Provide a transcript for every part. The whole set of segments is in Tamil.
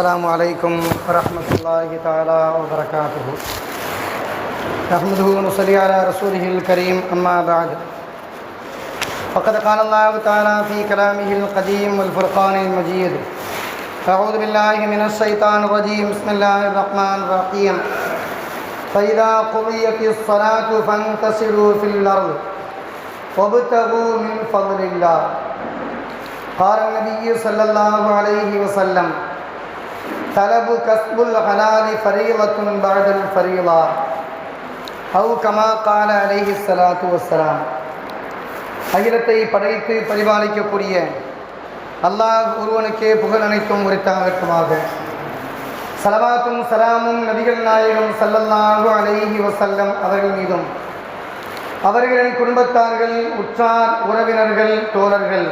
السلام عليكم ورحمة الله تعالى وبركاته. نحمده ونصلي على رسوله الكريم أما بعد. فقد قال الله تعالى في كلامه القديم والفرقان المجيد: أعوذ بالله من الشيطان الرجيم. بسم الله الرحمن الرحيم. فإذا قضيت الصلاة فانتشروا في الأرض وابتغوا من فضل الله. قال النبي صلى الله عليه وسلم: طلب كسب الحلال فريضة بعد الفريضة أو كما قال عليه الصلاة والسلام. அகிலத்தை படைத்து பரிபாலிக்கக்கூடிய அல்லாஹ் ஒருவனுக்கே புகழ் அனைத்தும் உரித்தாகட்டுமாக. ஸலவாத்தும் சலாமும் நபிகள் நாயகம் ஸல்லல்லாஹு அலைஹி வஸல்லம் அவர்கள் மீதும் அவர்களின் குடும்பத்தார்கள், உற்றார் உறவினர்கள், தோழர்கள்,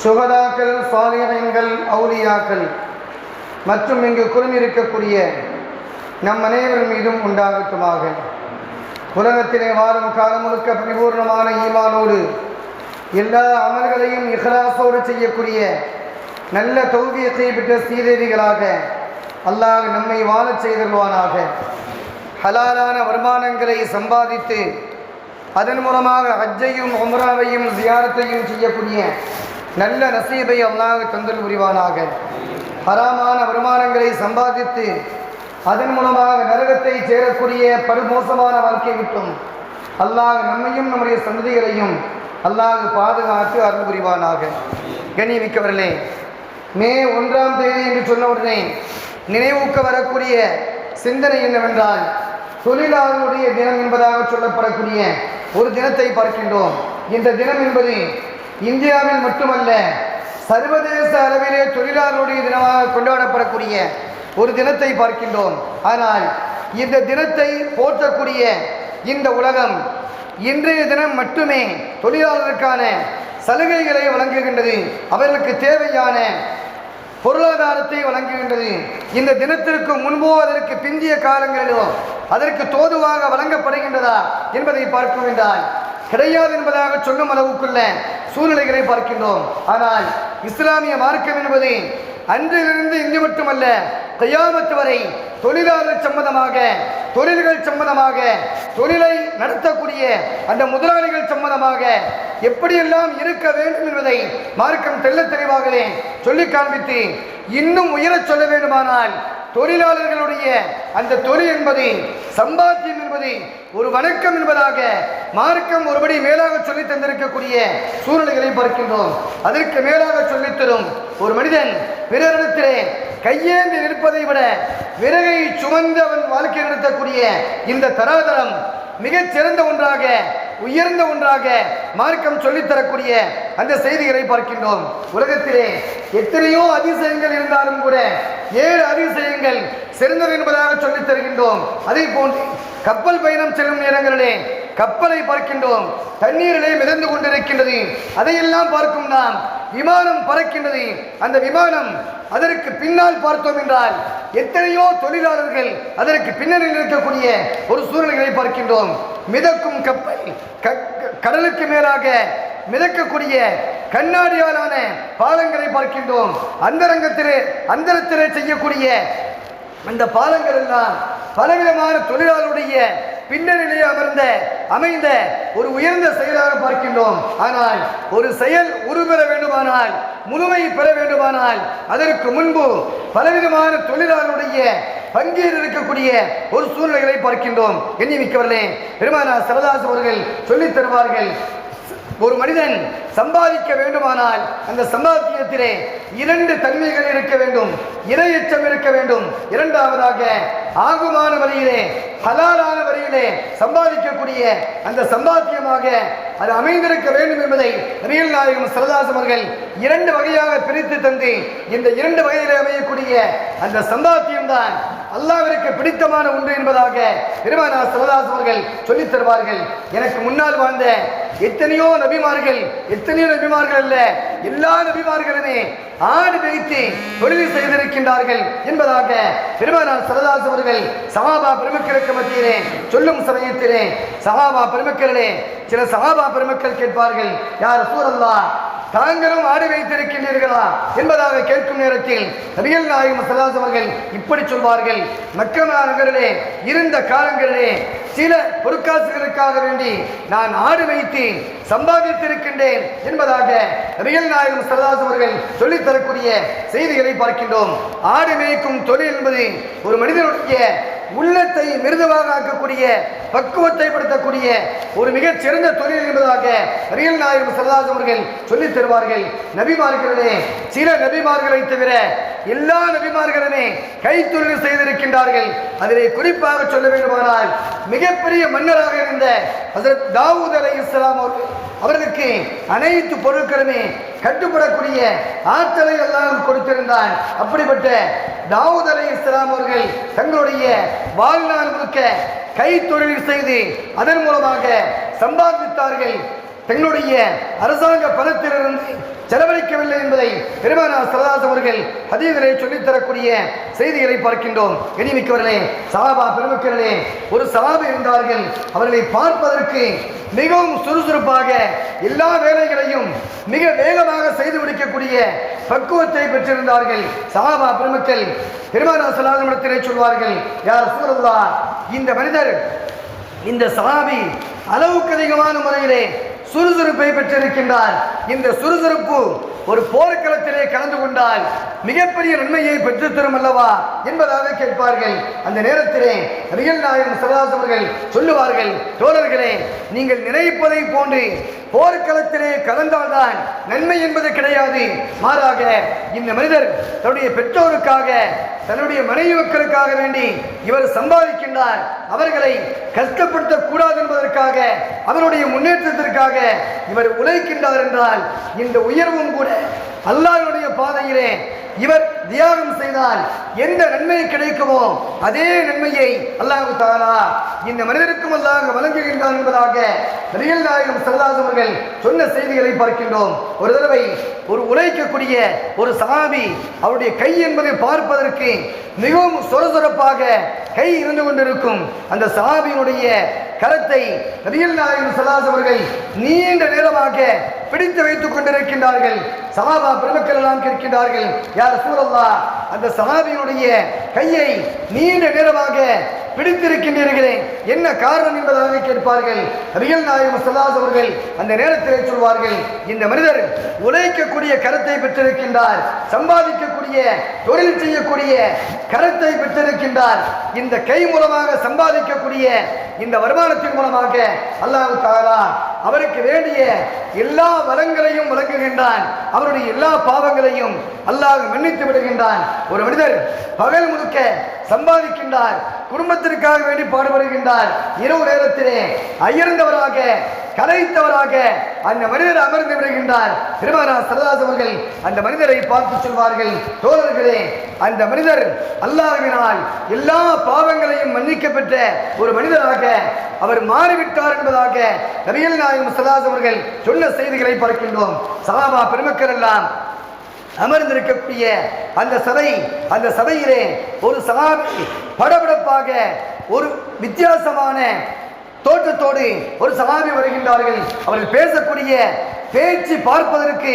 சுஹதாக்கள், சாலிஹீன்கள், அவுலியாக்கள் மற்றும் இங்கு குழுமியிருக்கக்கூடிய நம் அனைவர் மீதும் உண்டாகட்டுமாக. உலகத்திலே வாழும் காலம் முழுக்க பரிபூர்ணமான ஈமானோடு எல்லா அமல்களையும் இஹ்லாஸோடு செய்யக்கூடிய நல்ல தௌபியத்தை பெற்ற சீதேவிகளாக அல்லாஹ் நம்மை வாழச் செய்தருவானாக. ஹலாலான வருமானங்களை சம்பாதித்து அதன் மூலமாக ஹஜ்ஜையும் உம்ராவையும் ஜியாரத்தையும் செய்யக்கூடிய நல்ல நசீபை அல்லாஹ் தந்தல் புரிவானாக. ஹராமான வருமானங்களை சம்பாதித்து அதன் மூலமாக நரகத்தை சேரக்கூடிய படுமோசமான வாழ்க்கை விட்டும் அல்லாஹ் நம்மையும் நம்முடைய சந்ததிகளையும் அல்லாஹ் பாதுகாத்து அருள் புரிவானாக. கண்ணியமிக்கவர்களே, மே 1ஆம் தேதி என்று சொன்ன உடனே நினைவுக்கு வரக்கூடிய சிந்தனை என்னவென்றால், தொழிலாளர்களுடைய தினம் என்பதாக சொல்லப்படக்கூடிய ஒரு தினத்தை பார்க்கின்றோம். இந்த தினம் என்பது இந்தியாவில் மட்டுமல்ல, சர்வதேச அளவிலே தொழிலாளர்களுடைய தினமாக கொண்டாடப்படக்கூடிய ஒரு தினத்தை பார்க்கின்றோம். ஆனால் இந்த தினத்தை போற்றக்கூடிய இந்த உலகம் இன்றைய தினம் மட்டுமே தொழிலாளர்களுக்கான சலுகைகளை வழங்குகின்றது, அவர்களுக்கு தேவையான பொருளாதாரத்தை வழங்குகின்றது. இந்த தினத்திற்கு முன்போ அதற்கு பிந்திய காலங்களிலோ அதற்கு தோதுவாக வழங்கப்படுகின்றதா என்பதை பார்க்க வேண்டாம். கிடையாது என்பதாக சொல்லும் அளவுக்குள்ள சூழ்நிலைகளை பார்க்கின்றோம். ஆனால் இஸ்லாமிய மார்க்கம் என்பது அன்றிலிருந்து இன்று மட்டுமல்ல, கியாமத் வரை தொழிலாளர் சம்பந்தமாக, தொழில்கள் சம்பந்தமாக, தொழிலை நடத்தக்கூடிய அந்த முதலாளிகள் சம்பந்தமாக எப்படியெல்லாம் இருக்க வேண்டும் என்பதை மார்க்கம் தெள்ளத் தெளிவாகவே சொல்லி காண்பித்து இன்னும் உயரச் சொல்ல வேண்டுமானால் தொழிலாளர்களுடைய அந்த தொழில் என்பது, சம்பாத்தியம் என்பது ஒரு வணக்கம் என்பதாக மார்க்கம் ஒருபடி மேலாக சொல்லி தந்திருக்கக்கூடிய சூழ்நிலைகளை பார்க்கின்றோம். அதற்கு மேலாக சொல்லித்தரும் ஒரு மனிதன் பிறரிடத்திலே கையேந்தி நிற்பதை விட விறகை சுமந்து அவன் வாழ்க்கை நடத்தக்கூடிய இந்த தராதரம் மிகச் சிறந்த ஒன்றாக, உயர்ந்த ஒன்றாக மார்க்கம் சொல்லித்தரக்கூடிய அந்த செய்திகளை பார்க்கின்றோம். உலகத்திலே எத்தனையோ அதிசயங்கள் இருந்தாலும் கூட 7 அதிசயங்கள் சிறந்தது என்பதாக சொல்லித் தருகின்றோம். அதே போன்று கப்பல் பயணம் செல்லும் நேரங்களிலே கப்பலை பார்க்கின்றோம், தண்ணீரிலே மிதந்து கொண்டிருக்கின்றது. அதையெல்லாம் பார்க்கும் நாம் விமானம் பறக்கின்றது. அந்த விமானம் அதற்கு பின்னால் பார்த்தோம் என்றால் எத்தனையோ தொழிலாளர்கள் அதற்கு பின்னணியில் இருக்கக்கூடிய ஒரு சூழ்நிலைகளை பார்க்கின்றோம். மிதக்கும் கப்பல், கடலுக்கு மேலாக மிதக்கக்கூடிய கண்ணாடியாலான பாலங்களை பார்க்கின்றோம். அந்தரத்திலே செய்யக்கூடிய அந்த பாலங்கள் எல்லாம் பலவிதமான தொழிலாளருடைய பின்னணியிலே அமைந்த ஒரு உயர்ந்த செயலாக பார்க்கின்றோம். ஆனால் ஒரு செயல் உருபெற வேண்டுமானால், முழுமை பெற வேண்டுமானால் அதற்கு முன்பு பலவிதமான தொழிலாளருடைய பங்கீடு இருக்கக்கூடிய ஒரு சூழ்நிலைகளை பார்க்கின்றோம். எண்ணிமிக்கவர்களே, பெருமானார் ஸல்லல்லாஹு அவர்கள் சொல்லித் தருவார்கள், ஒரு மனிதன் சம்பாதிக்க வேண்டுமானால் அந்த சம்பாத்தியத்திலே 2 தன்மைகள் இருக்க வேண்டும். இறையச்சம் இருக்க வேண்டும். இரண்டாவதாக ஆகுமான வழியிலே, ஹலாலான வழியிலே சம்பாதிக்கக்கூடிய அந்த சம்பாத்தியமாக அது அமைந்திருக்க வேண்டும் என்பதை நபிகள் நாயகம் ஸல்லல்லாஹு அவர்கள் 2 வகையாக பிரித்து தந்து இந்த 2 வகையிலே அமையக்கூடிய அந்த சம்பாத்தியம்தான் அல்லாஹ்விற்கு பிடித்தமான ஒன்று என்பதாக பெருமானார் ஸல்லல்லாஹு அவர்கள் சொல்லித் தருவார்கள். எனக்கு முன்னால் வாழ்ந்த எத்தனையோ நபிமார்கள் அல்ல, எல்லா நபிமார்களுமே ஆடு வைத்து தொழில் செய்திருக்கின்றார்கள் என்பதாக பெருமானார் ஸல்லல்லாஹு அவர்கள் சஹாபா பெருமக்களுக்கு மத்தியிலே சொல்லும் சமயத்திலே சஹாபா பெருமக்களே, சில சஹாபா பெருமக்கள் கேட்பார்கள், யா ரசூலல்லாஹ், தாங்களும் ஆடு வைத்திருக்கின்றீர்களா என்பதாக கேட்கும் நேரத்தில் நபிகள் நாயகம் ஸல்லல்லாஹு அலைஹி அவர்கள் இப்படி சொல்வார்கள், மக்கா நகரிலே இருந்த காலங்களிலே சில பொற்காசுகளுக்காக வேண்டி நான் ஆடு வைத்து சம்பாதித்திருக்கின்றேன் என்பதாக நபிகள் நாயகம் ஸல்லல்லாஹு அலைஹி அவர்கள் சொல்லித் தரக்கூடிய செய்திகளை பார்க்கின்றோம். ஆடு மேய்க்கும் தொழில் என்பது ஒரு மனிதனுடைய உள்ளத்தை மிருதுவாக ஆக்கக்கூடிய, பக்குவத்தை படுத்தக்கூடிய ஒரு மிகச் சிறந்த தொழில் என்பதாக நபிகள் நாயகம் ஸல்லல்லாஹு அலைஹி அவர்கள் சொல்லித் தருவார்கள். நபிமார்களே, சில நபிமார்களை தவிர எல்லா நபிமார்களுமே கைத்தொழில் செய்திருக்கின்றார்கள். அதிலே குறிப்பாக சொல்ல வேண்டுமானால் மிகப்பெரிய மன்னராக இருந்த ஹஜ்ரத் தாவூத் அலைஹிஸ்ஸலாம் அவர்களுக்கு அனைத்து பொருட்களுமே கட்டுப்படக்கூடிய ஆற்றலை எல்லாம் கொடுத்திருந்தான். அப்படிப்பட்ட தாவூத் அலைஹிஸ்ஸலாம் அவர்கள் தங்களுடைய வாழ்நாள் முழுக்க கைத்தொழில் செய்து அதன் மூலமாக சம்பாதித்தார்கள். தங்களுடைய அரசாங்க பணத்திலிருந்து செலவழிக்கவில்லை என்பதை பெருமானார் ஸல்லல்லாஹு அலைஹி அவர்கள் ஹதீஸிலே சொல்லித் தரக்கூடிய செய்திகளை பார்க்கின்றோம். கண்ணியமிக்கவர்களே, சஹாபா பெருமக்களே, ஒரு சஹாபி இருந்தார்கள். அவர்களை பார்ப்பதற்கு மிகவும் சுறுசுறுப்பாக எல்லா வேலைகளையும் மிக வேகமாக செய்து முடிக்கக்கூடிய பக்குவத்தை பெற்றிருந்தார்கள். சஹாபா பெருமக்கள் பெருமானார் ஸல்லல்லாஹு அலைஹி இடத்திலே சொல்வார்கள், யா ரசூலல்லாஹ், இந்த மனிதர், இந்த சஹாபி அளவுக்கு அதிகமான முறையிலே சுறுசுறுப்பை பெற்றிருக்கின்றார். இந்த சுறுசுறுப்பு ஒரு போர்க்களத்திலே கலந்து கொண்டால் மிகப்பெரிய நன்மையை பெற்றுத்தரும் அல்லவா என்பதாக கேட்பார்கள். அந்த நேரத்திலே நபிகள் நாயகம் ஸல்லல்லாஹு அலைஹி அவர்கள் சொல்லுவார்கள், தோழர்களே, நீங்கள் நினைப்பதை போன்று போர்க்களத்திலே கலந்தால்தான் நன்மை என்பது கிடையாது. மாறாக இந்த மனிதர் தன்னுடைய பெற்றோருக்காக, தன்னுடைய மனைவி மக்களுக்காக வேண்டி இவர் சம்பாதிக்கின்றார். அவர்களை கஷ்டப்படுத்தக் கூடாது என்பதற்காக, அவருடைய முன்னேற்றத்திற்காக இவர் உழைக்கின்றார் என்றால் இந்த உயர்வும் கூட அல்லாஹ்வுடைய பாதையிலே இவர் தியாகம் செய்தால் எந்த நன்மை கிடைக்குமோ அதே நன்மையை அல்லாஹ் தஆலா இந்த மனிதருக்கும் அல்லாஹ் வழங்குகின்றான் என்பதாக நபிகள் நாயகம் ஸல்லல்லாஹு அலைஹி அவர்கள் சொன்ன செய்திகளை பார்க்கின்றோம். ஒரு தடவை ஒரு உழைக்கக்கூடிய ஒரு சஹாபி, அவருடைய கை என்பதை பார்ப்பதற்கு மிகவும் சொரசொரப்பாக கை இருந்து கொண்டிருக்கும். அந்த சஹாபியினுடைய கரத்தை நபிகள் நாயகம் ஸல்லல்லாஹு அலைஹி அவர்கள் நீண்ட நேரமாக பிடித்து வைத்துக் கொண்டிருக்கின்றார்கள். சஹாபா பெருமக்கள் எல்லாம் கேட்கின்றார்கள், யா ரசூலல்லாஹ், அந்த சஹாபியினுடைய கையை நீண்ட நேரமாக பிடித்திருக்கின்றீர்களே, என்ன காரணம் என்பதாக கேட்பார்கள். நபிகள் நாயகம் ஸல்லல்லாஹு அலைஹி அவர்கள் அந்த நேரத்திலே சொல்வார்கள், இந்த மனிதர் உழைக்கக்கூடிய கரத்தை பெற்றிருக்கின்றார், சம்பாதிக்கக்கூடிய, தொழில் செய்யக்கூடிய கரத்தை பெற்றிருக்கின்றார். இந்த கை மூலமாக சம்பாதிக்கக்கூடிய இந்த வருமானத்தின் மூலமாக அல்லாஹ் தஆலா அவருக்கு வேண்டிய எல்லா வளங்களையும் வழங்குகின்றான். அவருடைய எல்லா பாவங்களையும் அல்லாஹ் மன்னித்து விடுகின்றான். ஒரு மனிதர் பகல் முழுக்க சம்பாதிக்கின்றார், குடும்பத்திற்காக வேண்டி பாடுபடுகின்றார். இரவு நேரத்திலே அயர்ந்தவராக, கலைத்தவராக அந்த மனிதர் அமர்ந்து விடுகின்றார். பெருமானார் ஸல்லல்லாஹு அலைஹி அவர்கள் அந்த மனிதரை பார்த்து சொல்வார்கள், தோழர்களே, அந்த மனிதர் அல்லாஹ்வினால் எல்லா பாவங்களையும் மன்னிக்க பெற்ற ஒரு மனிதராக அவர் மாறிவிட்டார் என்பதாக நபிகள் நாயகம் ஸல்லல்லாஹு அலைஹி அவர்கள் சொன்ன செய்திகளை பார்க்கின்றோம். சஹாபா பெருமக்கள் எல்லாம் அமர்ந்திருக்கக்கூடிய அந்த சபையிலே ஒரு சஹாபி படபடப்பாக, ஒரு வித்தியாசமான தோற்றத்தோடு ஒரு சஹாபி வருகின்றார்கள். அவர்கள் பேசக்கூடிய பேச்சு பார்ப்பதற்கு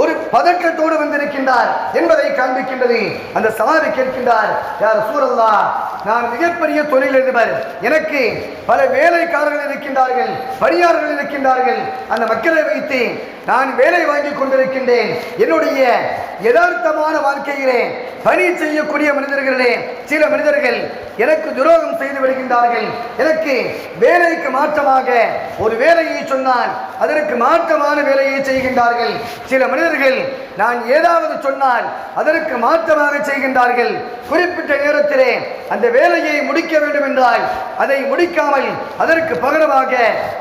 ஒரு பதற்றத்தோடு வந்திருக்கின்றார் என்பதை காண்பிக்கின்றது. அந்த சஹாபி கேட்கின்றார், யா ரசூலல்லாஹ், நான் மிகப்பெரிய தொழிலதிபர், எனக்கு பல வேலைக்காரர்கள் இருக்கின்றார்கள், பணியாளர்கள் இருக்கின்றார்கள். அந்த மக்களை வைத்து நான் வேலை வாங்கி கொண்டிருக்கின்றேன். என்னுடைய யதார்த்தமான வாழ்க்கையிலே பணி செய்யக்கூடிய மனிதர்களே, சில மனிதர்கள் எனக்கு துரோகம் செய்து விடுகின்றார்கள். எனக்கு வேலைக்கு மாற்றமாக ஒரு வேலையை சொன்னால் அதற்கு மாற்றமான வேலையை செய்கின்றார்கள். சில மனிதர்கள் நான் ஏதாவது சொன்னால் அதற்கு மாற்றமாக செய்கின்றார்கள். குறிப்பிட்ட நேரத்திலே அந்த வேலையை முடிக்க வேண்டும் என்றால் அதை முடிக்காமல் அதற்கு பகரமாக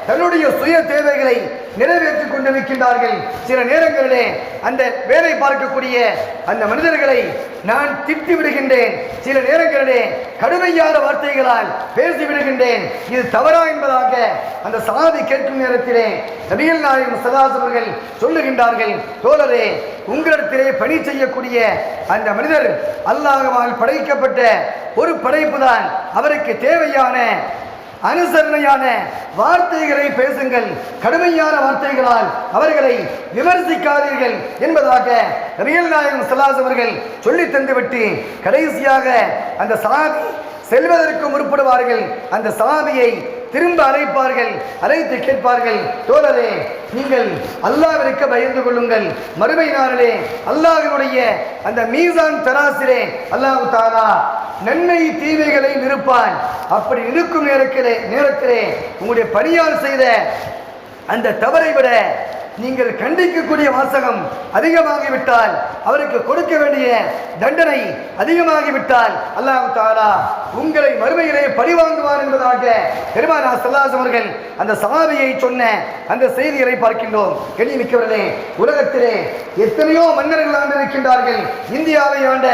தன்னுடைய சுய தேவைகளை நிறைவேற்றிக் கொண்டிருக்கின்றார்கள். சில நேரங்களிலே அந்த வேலை பார்க்கக்கூடிய அந்த மனிதர்களை நான் திட்டி விடுகின்றேன். சில நேரங்களிலே கடுமையான வார்த்தைகளால் பேசிவிடுகின்றேன். இது தவறா என்பதாக அந்த சஹாபி கேட்கும் நேரத்திலே நபிகள் நாயகம் ஸல்லல்லாஹு அலைஹி அவர்கள் சொல்லுகின்றார்கள், தோழரே, உங்களிடத்திலே பணி செய்யக்கூடிய அந்த மனிதர் அல்லாஹ்வால் படைக்கப்பட்ட ஒரு படைப்பு தான். அவருக்கு தேவையான அனுசரணையான வார்த்தைகளை பேசுங்கள், கடுமையான வார்த்தைகளால் அவர்களை விமர்சிக்காதீர்கள் என்பதாக நபிகள் நாயகம் ஸல்லல்லாஹு அலைஹி அவர்கள் சொல்லி தந்துவிட்டு கடைசியாக அந்த சஹாபி செல்வதற்கு முற்படுவார்கள். அந்த சஹாபியை திரும்ப அழைப்பார்கள். அழைத்து கேட்பார்கள், தோழரே, நீங்கள் அல்லாஹ்விற்கு பயந்து கொள்ளுங்கள். மறுமை நாளிலே அல்லாஹ்வினுடைய அந்த மீசான் தராசிலே அல்லாஹ் தஆலா நன்மை தீமைகளை நிறுப்பான். அப்படி நிற்கும் நேரத்திலே உங்களுடைய பணியால் செய்த அந்த தவறை விட நீங்கள் கண்டிக்கக்கூடிய வாசகம் அதிகமாகிவிட்டால், அவருக்கு கொடுக்க வேண்டிய தண்டனை அதிகமாகிவிட்டால் அல்லாஹ் தஆலா உங்களை மறுமையிலே பழிவாங்குவார் என்பதாக பெருமானார் ஸல்லல்லாஹு அலைஹி அவர்கள் அந்த சஹாபியை சொன்ன அந்த செய்திகளை பார்க்கின்றோம். கண்ணியமிக்கவர்களே, உலகத்திலே எத்தனையோ மன்னர்கள் ஆண்டிருக்கின்றார்கள். இந்தியாவை ஆண்ட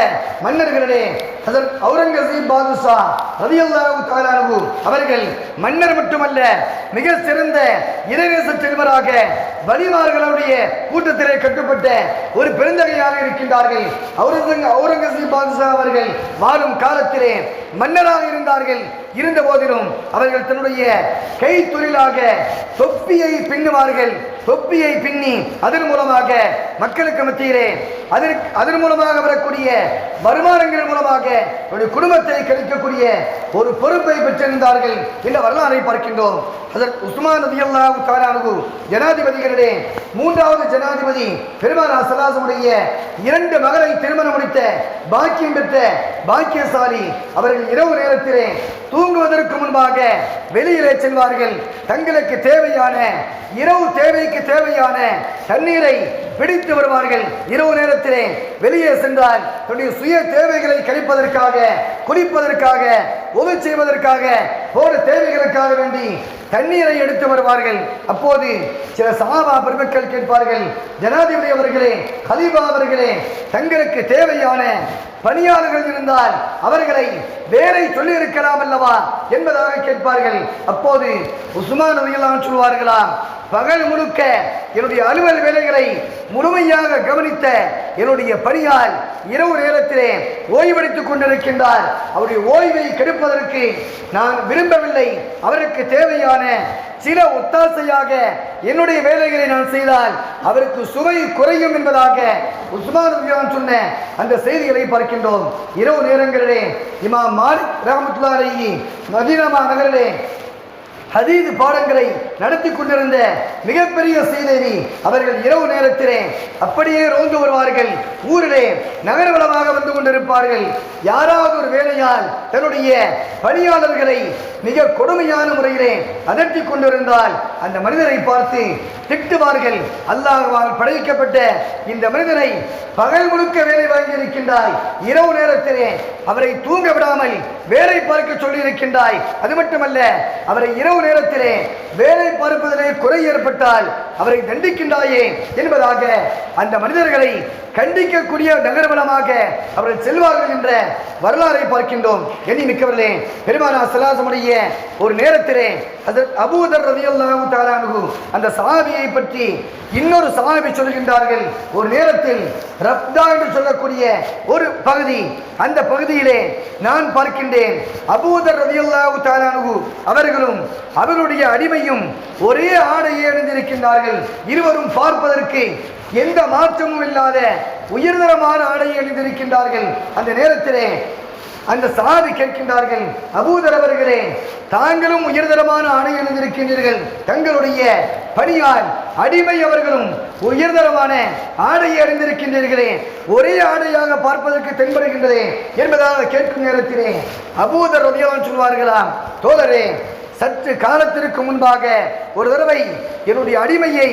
மன்னர்களிலே ஹஜ்ரத் அவுரங்கசீப் பாதுஷா ரலியல்லாஹு தஆலா அன்ஹு அவர்கள் மன்னர் மட்டுமல்ல, மிக சிறந்த இறைநேச செல்வராக வலிமார்களுடைய கூட்டத்திலே கட்டுப்பட்ட ஒரு பெருந்தகையாக இருக்கின்றார்கள். அவுரங்கசீப் பாதுஷா அவர்கள் வாழும் காலத்திலே மன்னராக இருந்தார்கள். இருந்த போதிலும் அவர்கள் தன்னுடைய கை தொழிலாக தொப்பியை பின்னுவார்கள். தொப்பியை பின்னி அதன் மூலமாக மக்களுக்கு மத்தியிலே அதன் மூலமாக வரக்கூடிய வருமானங்கள் மூலமாக குடும்பத்தை கழிக்கக்கூடிய ஒரு பொறுப்பை பெற்றிருந்தார்கள் என்ற வரலாறை பார்க்கின்றோம். அதற்கு உஸ்மான் ரலியல்லாஹு தஆலா அன்ஹு ஜனாதிபதிகளிலே 3வது ஜனாதிபதி பெருமானார் ஸல்லல்லாஹு அலைஹி வஸல்லம் 2 மகளை திருமணம் முடித்த பாக்கியம் பெற்ற பாக்கியசாலி. அவர்கள் இரவு நேரத்திலே தூங்குவதற்கு முன்பாக வெளியிலே செல்வார்கள். தங்களுக்கு தேவையான இரவு தேவைக்கு தேவையான தண்ணீரை பிடித்து வருவார்கள். இரவு நேரத்திலே வெளியே சென்றால் தன்னுடைய சுய தேவைகளை கழிப்பதற்காக, குடிப்பதற்காக, உதவி செய்வதற்காக, போற தேவைகளுக்காக வேண்டி தண்ணீரை எடுத்து வருவார்கள். அப்போது சில சஹாபா பெருமக்கள் கேட்பார்கள், ஜனாதிபதி அவர்களே, கலீஃபா அவர்களே, தங்களுக்கு தேவையான பணியாளர்கள் இருந்தால் அவர்களை வேலை சொல்லி இருக்கலாம் அல்லவா என்பதாக கேட்பார்கள். அப்போது உஸ்மான் ரலியல்லாஹு அன்ஹு சொல்வார்களாம், பகல் முழுக்க என்னுடைய அலுவல் வேலைகளை முழுமையாக கவனித்த என்னுடைய பணியால் இரவு நேரத்திலே ஓய்வெடுத்துக் கொண்டிருக்கின்றார். அவருடைய ஓய்வை கெடுப்பதற்கு நான் விரும்பவில்லை. அவருக்கு தேவையான சில ஒத்தாசையாக என்னுடைய வேலைகளை நான் செய்தால் அவருக்கு சுவை குறையும் என்பதாக உஸ்மான் ரலியல்லாஹு அன்ஹு சொன்ன அந்த செய்திகளை பார்க்கின்றோம். இரவு நேரங்களிலே இமாம் மாலிக் ரஹ்மத்துல்லாஹி அலைஹி மதீனா நகரிலே ஹதீஸ் பாடங்களை நடத்தி கொண்டிருந்த மிகப்பெரிய சீதேவி அவர்கள் இரவு நேரத்திலே அப்படியே ரோந்து வருவார்கள். ஊரிலே நகர்வலமாக வந்து கொண்டிருப்பார்கள். யாராவது ஒரு வேலையால் தன்னுடைய பணியாளர்களை மிக கொடுமையான முறையிலே அதட்டி கொண்டிருந்தால் அந்த மனிதரை பார்த்து திட்டுவார்கள். அல்லாஹ்வால் படைக்கப்பட்ட இந்த மனிதனை பகல் முழுக்க வேலை வாங்கி இருக்கின்றாய், இரவு நேரத்திலே அவரை தூங்க விடாமல் வேலை பார்க்க சொல்லி இருக்கின்றாய். அது மட்டுமல்ல, அவரை இரவு நேரத்திலே வேலை பார்ப்பதிலே குறை ஏற்பட்டால் அவரை தண்டிக்கின்றாயே என்பதாக அந்த மனிதர்களை கண்டிக்கக்கூடிய நகர்வலமாக அவர்கள் செல்வார்கள் என்ற வரலாறை பார்க்கின்றோம். எண்ணி மிக்கவர்களே, பெருமானார் ஸல்லல்லாஹு அலைஹி வஸல்லம் ஒரு நேரத்திலே ஹஜ்ரத் அபூதர் ரலியல்லாஹு தஆலா அன்ஹு அந்த சஹாபியை பற்றி இன்னொரு சஹாபி சொல்கின்றார்கள். ஒரு நேரத்தில் ரப்தா என்று சொல்லக்கூடிய ஒரு பகுதி, அந்த பகுதியிலே நான் பார்க்கின்றேன் அபூதர் ரலியல்லாஹு தஆலா அன்ஹு அவர்களும் அவருடைய அடிமையும் ஒரே ஆடையை அணிந்திருக்கின்றார்கள். இருவரும் பார்ப்பதற்கு எந்த மாற்றமும் இல்லாத உயர்தரமான ஆடையை அணிந்திருக்கின்றார்கள். அந்த நேரத்திலே அந்த சஹாபி கேட்கின்றார்கள், அபூதர் அவர்களே, தாங்களும் உயர்தரமான ஆடை அணிந்திருக்கின்றீர்கள், தங்களுடைய பணியால் அடிமை அவர்களும் உயர்தரமான ஆடையை அணிந்திருக்கின்றீர்களே, ஒரே ஆடையாக பார்ப்பதற்கு தென்படுகின்றதே என்பதாக கேட்கும் நேரத்திலே அபூதர் ரலியல்லாஹு அன்ஹு சொல்வார்களாம், தோழரே, சற்று காலத்திற்கு முன்பாக ஒரு தடவை என்னுடைய அடிமையை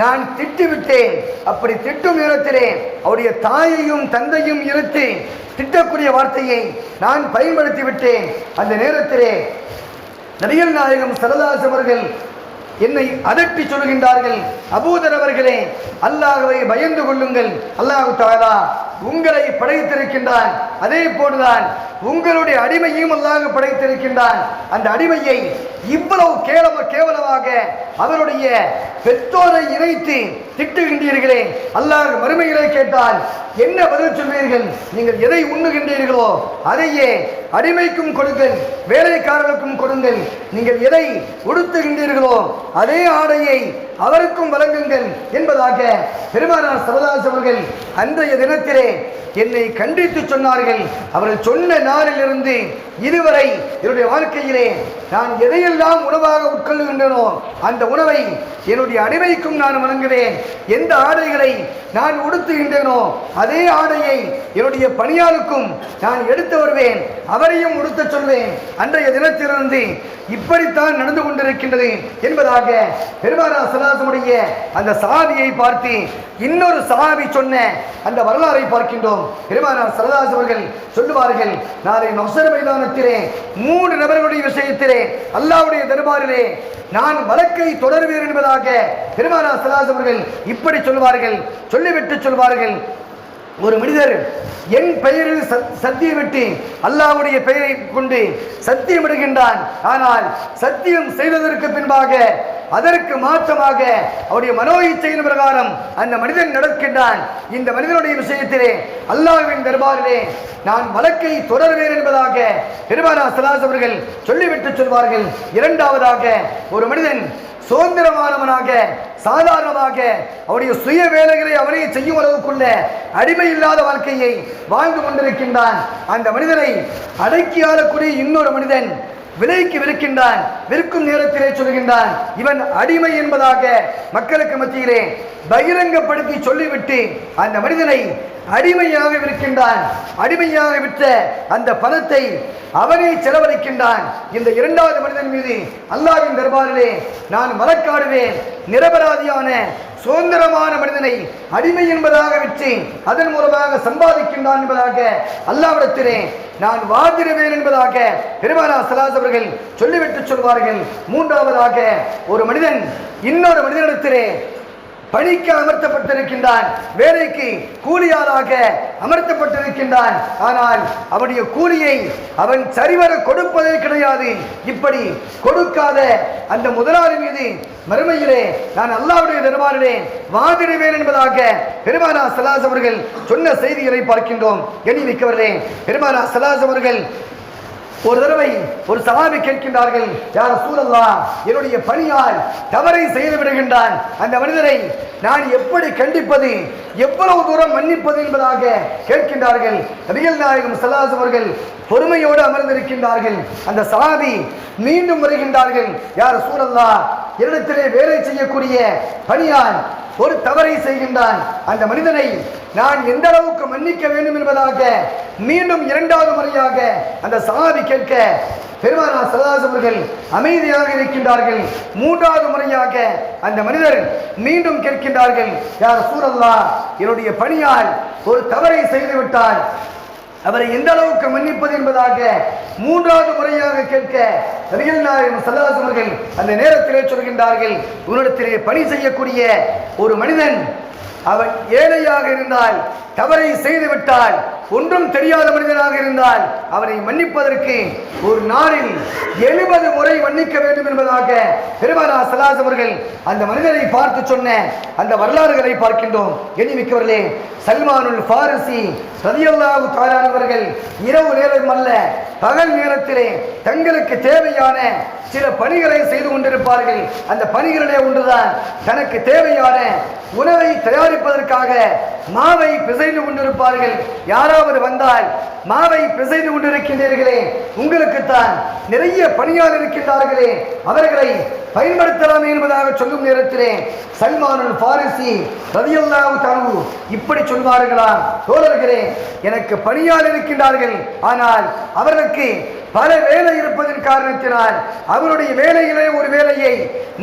நான் திட்டிவிட்டேன். அப்படி திட்டும் நேரத்திலே அவருடைய தாயையும் தந்தையும் இழுத்து திட்டக்கூடிய வார்த்தையை நான் பயன்படுத்தி விட்டேன். அந்த நேரத்திலே நபிகள் நாயகம் ஸல்லல்லாஹு அலைஹி அவர்கள் என்னை அதட்டி சொல்கின்றார்கள், அபூதர் அவர்களே, அல்லாஹ்வை பயந்து கொள்ளுங்கள். அல்லாஹ் தஆலா உங்களை படைத்திருக்கின்றான், அதே போன்றுதான் உங்களுடைய அடிமையும் அல்லாஹ் படைத்திருக்கின்றான். அந்த அடிமையை இவ்வளவு கேவலமாக அவருடைய பெற்றோரை இணைத்து திட்டுகின்றீர்களே, அல்லாஹ் மறுமையிலே கேட்டால் என்ன பதில் சொல்வீர்கள்? நீங்கள் எதை உண்ணுகின்றீர்களோ அதையே அடிமைக்கும் கொடுங்கள், வேலைக்காரர்களுக்கும் கொடுங்கள். நீங்கள் எதை உடுத்துகின்றீர்களோ அதே ஆடையை அவருக்கும் வழங்குங்கள் என்பதாக பெருமானார் ஸல்லல்லாஹு அலைஹி அவர்கள் அன்றைய தினத்திலே என்னை கண்டித்து சொன்னார்கள். அவர்கள் சொன்ன நாளிலிருந்து இதுவரை என்னுடைய வாழ்க்கையிலே நான் எதையெல்லாம் உணவாக உட்கொள்ளுகின்றனோ அந்த உணவை என்னுடைய அடிமைக்கும் நான் வழங்குவேன். எந்த ஆடைகளை நான் உடுத்துகின்றேனோ அதே ஆடையை என்னுடைய பணியாளுக்கும் நான் எடுத்து வருவேன், அவரையும் உடுத்த சொல்வேன். அன்றைய தினத்திலிருந்து இப்படித்தான் நடந்து கொண்டிருக்கின்றது என்பதாக பெருமானார் ஸல்லல்லாஹு அலைஹி அந்த சஹாபியை பார்த்து இன்னொரு சஹாபி சொன்ன அந்த வரலாறை பார்க்கின்றோம். பெருமானார் ஸல்லல்லாஹு அலைஹி அவர்கள் சொல்லுவார்கள், நாளை மஹ்ஷர் மைதானத்திலே 3 நபர்களுடைய விஷயத்திலே அல்லாஹ்வுடைய தர்பாரிலே நான் வழக்கை தொடர்வேன் என்பதாக பெருமானார் ஸல்லல்லாஹு அலைஹி அவர்கள் இப்படி சொல்வார்கள். சொல்லிவிட்டு சொல்வார்கள், ஒரு மனிதர் என் பெயரில் சத்தியமிட்டு அல்லாஹ்வுடைய பெயரை கொண்டு சத்தியமிடுகின்றான். ஆனால் சத்தியம் செய்ததற்கு பின்பாக அதற்கு மாற்றமாக அவருடைய மனோ இச்சையின் பிரகாரம் அந்த மனிதன் நடக்கின்றான். இந்த மனிதனுடைய விஷயத்திலே அல்லாஹ்வின் தர்பாரிலே நான் வழக்கை தொடர்வேன் என்பதாக பெருமானார் ஸல்லல்லாஹு அலைஹி அவர்கள் சொல்லிவிட்டு சொல்வார்கள். இரண்டாவதாக, ஒரு மனிதன் சுதந்திரமானவனாக சாதாரணமாக அவருடைய சுய வேலைகளை அவனே செய்யும் அளவுக்குள்ள அடிமை இல்லாத வாழ்க்கையை வாழ்ந்து கொண்டிருக்கின்றான். அந்த மனிதனை அடக்கி ஆளக்கூடிய இன்னொரு மனிதன் விலைக்கு விற்கின்றான். விற்கும் நேரத்திலே சொல்கின்றான், இவன் அடிமை என்பதாக மக்களுக்கு மத்தியிலே பகிரங்கப்படுத்தி சொல்லிவிட்டு அந்த மனிதனை அடிமையாக விற்கின்றான். அடிமையாக விற்ற அந்த பணத்தை அவனே செலவழிக்கின்றான். இந்த இரண்டாவது மனிதன் மீது அல்லாஹ்வின் தர்பாரிலே நான் வழக்காடுவேன். நிரபராதியான சுதந்திரமான மனிதனை அடிமை என்பதாக விற்று அதன் மூலமாக சம்பாதிக்கின்றான் என்பதாக அல்லாஹ்விடத்திலே நான் வாதிடுவேன் என்பதாக பெருமானார் ஸல்லல்லாஹு அலைஹி அவர்கள் சொல்லிவிட்டு சொல்வார்கள். மூன்றாவதாக, ஒரு மனிதன் இன்னொரு மனிதனிடத்திலே பணிக்கு அமர்த்தப்பட்டிருக்கின்றான், வேலைக்கு கூலியாளாக அமர்த்தப்பட்டிருக்கின்றான். ஆனால் அவனுடைய கூலியை அவன் சரிவர கொடுப்பதே கிடையாது. இப்படி கொடுக்காத அந்த முதலாளி மீது மறுமையிலே நான் அல்லாஹ்வுடைய தர்பாரிலே வாதிடுவேன் என்பதாக பெருமானார் ஸல்லல்லாஹு அலைஹி அவர்கள் சொன்ன செய்திகளை பார்க்கின்றோம். கண்ணியமிக்கவர்களே, பெருமானார் ஸல்லல்லாஹு அலைஹி அவர்கள் ஒரு தடவை ஒரு சஹாபி கேட்கின்றார்கள், யா ரசூலல்லாஹ், என்னுடைய பணியால் தவறை செய்து விடுகின்றான், அந்த மனிதரை நான் எப்படி கண்டிப்பது, எவ்வளவு தூரம் மன்னிப்பது என்பதாக கேட்கின்றார்கள். நபிகள் நாயகம் ஸல்லல்லாஹு அலைஹி அவர்கள் பொறுமையோடு அமர்ந்திருக்கின்றார்கள். அந்த சஹாபி மீண்டும் வருகின்றார்கள், யா ரசூலல்லாஹ், என்னிடத்திலே வேலை செய்யக்கூடிய பணியான் ஒரு தவறை செய்கின்றான், அந்த மனிதனை நான் எந்த அளவுக்கு மன்னிக்க வேண்டும் என்பதாக மீண்டும் இரண்டாவது முறையாக அந்த சஹாபி கேட்க பெருமானார் ஸல்லல்லாஹு அலைஹி அவர்கள் அமைதியாக இருக்கின்றார்கள். மூன்றாவது முறையாக அந்த மனிதர் மீண்டும் கேட்கின்றார்கள், யா ரசூலல்லாஹ், என்னுடைய பணியால் ஒரு தவறை செய்து விட்டால் அவரை எந்த அளவுக்கு மன்னிப்பது என்பதாக மூன்றாவது முறையாக கேட்க நபிகள் நாயகம் ஸல்லல்லாஹு அலைஹி அவர்கள் அந்த நேரத்திலே சொல்கின்றார்கள், உன்னிடத்திலே பணி செய்யக்கூடிய ஒரு மனிதன் அவன் ஏழையாக இருந்தால், தவறை செய்துவிட்டால், ஒன்றும் தெரியாத மனிதனாக இருந்தால் அவனை மன்னிப்பதற்கு ஒரு நாளில் 70 முறை மன்னிக்க வேண்டும் என்பதாக பெருமானார் ஸல்லல்லாஹு அலைஹி அவர்கள் அந்த மனிதனை பார்த்து சொன்ன அந்த வரலாறுகளை பார்க்கின்றோம். கண்ணியமிக்கவர்களே, சல்மானுல் ஃபாரிசி ரலியல்லாஹு தஆலா அவர்கள் இரவு நேரம் அல்ல பகல் நேரத்திலே தங்களுக்கு தேவையான சில பணிகளை செய்து கொண்டிருப்பார்கள். அந்த பணிகளிலே ஒன்றுதான் தனக்கு தேவையான உணவை தயாரிப்பதற்காக மாவை பிசைந்து கொண்டிருப்பார்கள். யாராவது வந்தால், மாவை பிசைந்து கொண்டிருக்கின்றீர்களே, உங்களுக்குத்தான் நிறைய பணியாளர் இருக்கின்றார்களே, அவர்களை பயன்படுத்தலாம் என்பதாக சொல்லும் நேரத்திலே சல்மானுல் ஃபாரிசி ரலியல்லாஹு தஆலா இப்படி சொல்வார்களாம், தோழர்களே, எனக்கு பணியாளர் இருக்கின்றார்கள், ஆனால் அவர்களுக்கு பல வேலை இருப்பதன் காரணத்தினால் அவருடைய வேலையிலே ஒரு வேலையை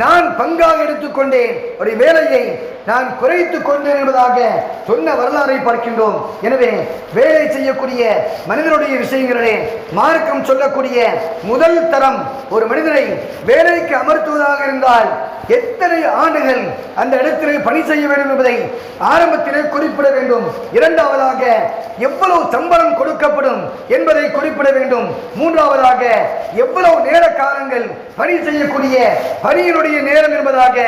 நான் பங்காக எடுத்துக்கொண்டேன், ஒரு வேலையை நான் குறைத்து கொண்டேன் என்பதாக சொன்ன வரலாறை பார்க்கின்றோம். எனவே வேலை செய்யக்கூடிய மனிதனுடைய விஷயங்களிலே மார்க்கம் சொல்லக்கூடிய முதல் தரம், ஒரு மனிதனை வேலைக்கு அமர்த்துவதாக இருந்தால் எத்தனை ஆண்டுகள் அந்த இடத்திலே பணி செய்ய வேண்டும் என்பதை ஆரம்பத்திலே குறிப்பிட வேண்டும். இரண்டாவதாக எவ்வளவு சம்பளம் கொடுக்கப்படும் என்பதை குறிப்பிட வேண்டும். மூன்றாவதாக எவ்வளவு நேர காலங்கள் பணி செய்யக்கூடிய பணியினுடைய நேரம் என்பதாக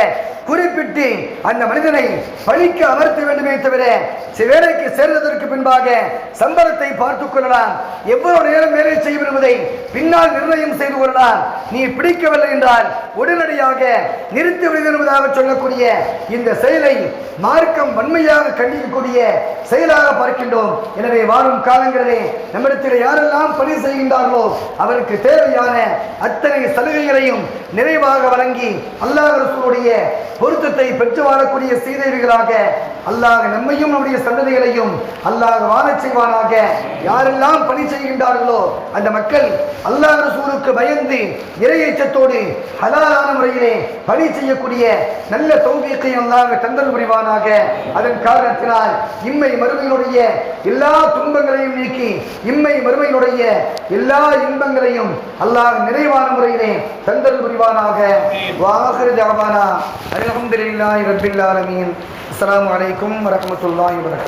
குறிப்பிட்டு அந்த மனிதனை பணிக்கு அமர்த்த வேண்டுமே தவிர வேலைக்கு சேர்ந்ததற்கு பின்பாக சம்பளத்தை பார்த்துக் கொள்ளலாம், எவ்வளவு நேரம் வேலை செய்யும் என்பதை பின்னால் நிர்ணயம் செய்து கொள்ளலாம். நீ பிடிக்கவில்லை என்றால் உடனடியாக நிறுத்தி விடுவது என்பதாக சொல்லக்கூடிய இந்த செயலை மார்க்கம் வன்மையாக கண்டிக்கக்கூடிய செயலாக பார்க்கின்றோம். எனவே வாழும் காலங்களிலே நம்மிடத்தில் யாரெல்லாம் பணி செய்கின்றார்களோ அவருக்கு தேவையான அத்தனை சலுகைகளையும் நிறைவாக வழங்கி அல்லாஹ் ரசூலுடைய பொருத்தத்தை பெற்று வாழக்கூடிய சீதேவிகளாக அல்லாஹ் நம்மையும் நம்முடைய சந்ததிகளையும் அல்லாஹ் வாழச் செய்வானாக. யாரெல்லாம் பணி செய்கின்றார்களோ அந்த மக்கள் அல்லாஹ் ரசூலுக்கு பயந்து இறையச்சத்தோடு ஹலாலான முறையிலே பணி செய்யக்கூடிய நல்ல தௌஃபீக்கை அல்லாஹ் தந்தல் புரிவானாக. அதன் காரணத்தினால் இம்மை மறுமையினுடைய எல்லா துன்பங்களையும் நீக்கி இம்மை மறுமையினுடைய எல்லா இன்பங்களையும் அல்லாஹ் நிறைவான முறையிலே தந்தல் புரிவானாக. வாஹிரு தஅவானா அல்ஹம்துலில்லாஹி ரப்பில் ஆலமீன். அஸ்ஸலாமு அலைக்கும் வரஹ்மத்துல்லாஹி வபரகாத்துஹு.